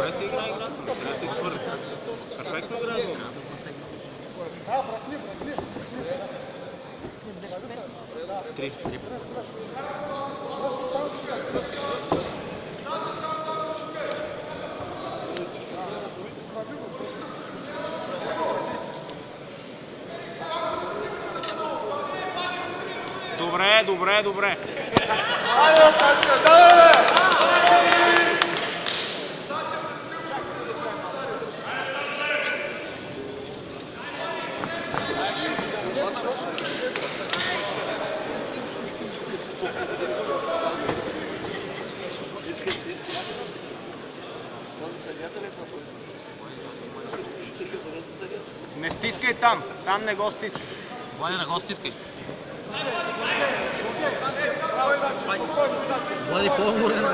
Добре си игра играта, трябва да се изхвърли. Перфектно игра го. Три. Добре, добре, добре. Не стискай там, там не го стискай. Влади, не го стискай. Влади, по-уморен.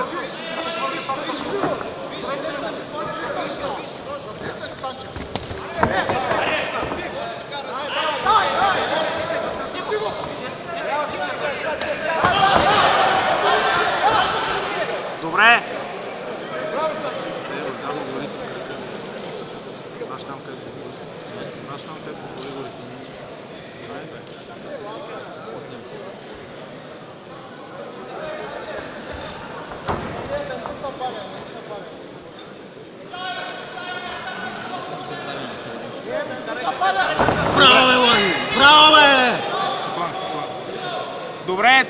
Добре. Браво, бе, Влади! Браво, бе! Добре.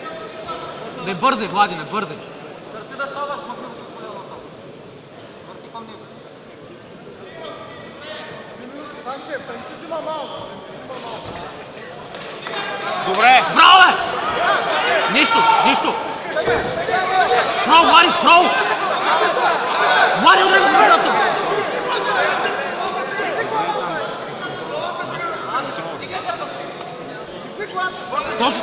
Не бързай, Влади, не бързай. Добре. Браво, бе! Нищо, нищо! Право, Влади, право! Влади, удрай го в предото! Точно!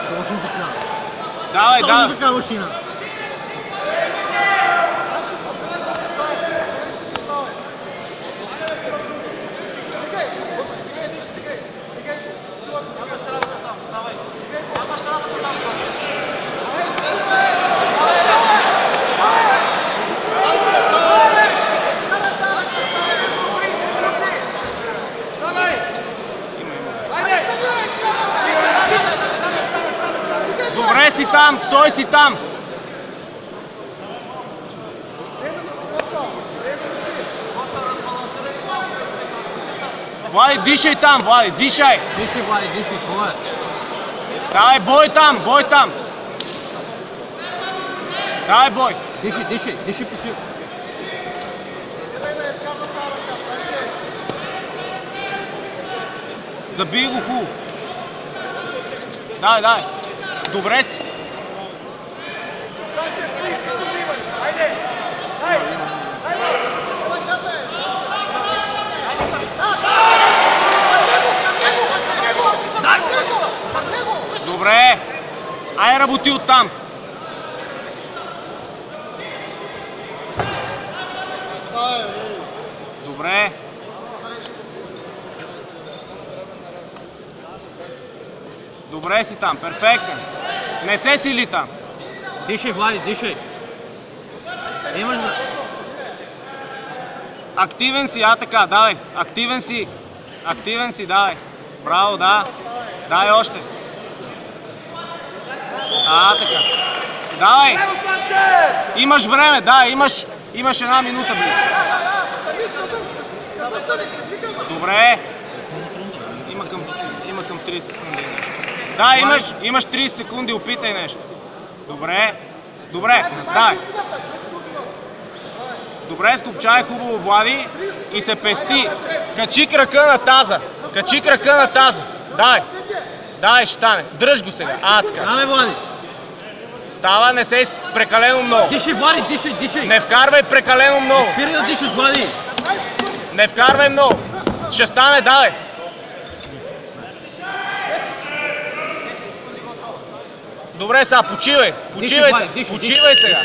Точно така. Давай, Точно давай. така, машина. Добре си там, стой си там. Влади, дишай там, Влади, дишай. Дишай, Влади, дишай, това е. Давай, бой там, бой там. Давай, бой. Дишай, дишай, дишай по сил. Забий го хубаво. Давай, давай. Добре си. Добре. Ай, работи оттам. Добре. Добре си там, перфектен. Не се сили там. Дишай, Влади, дишай. Имаш да... Активен си, така, давай. Активен си. Активен си, давай. Браво, да. Давай още. Така. Давай. Имаш време, да, имаш една минута, близо. Добре. Има към 30 секунди нещо. Да, имаш 30 секунди, опитай нещо. Добре. Добре, давай. Добре, скопчай хубаво, Влади, и се пести. Качи крака на таза. Качи крака на таза. Давай. Давай, ще стане. Дръж го сега. Така. Давай, Влади. Става, не се прекалено много. Дишай, Влади, дишай, дишай. Не вкарвай прекалено много. Спирай да дишаш, Влади. Не вкарвай много. Ще стане, давай. Добре, сега почивай. Почивай сега.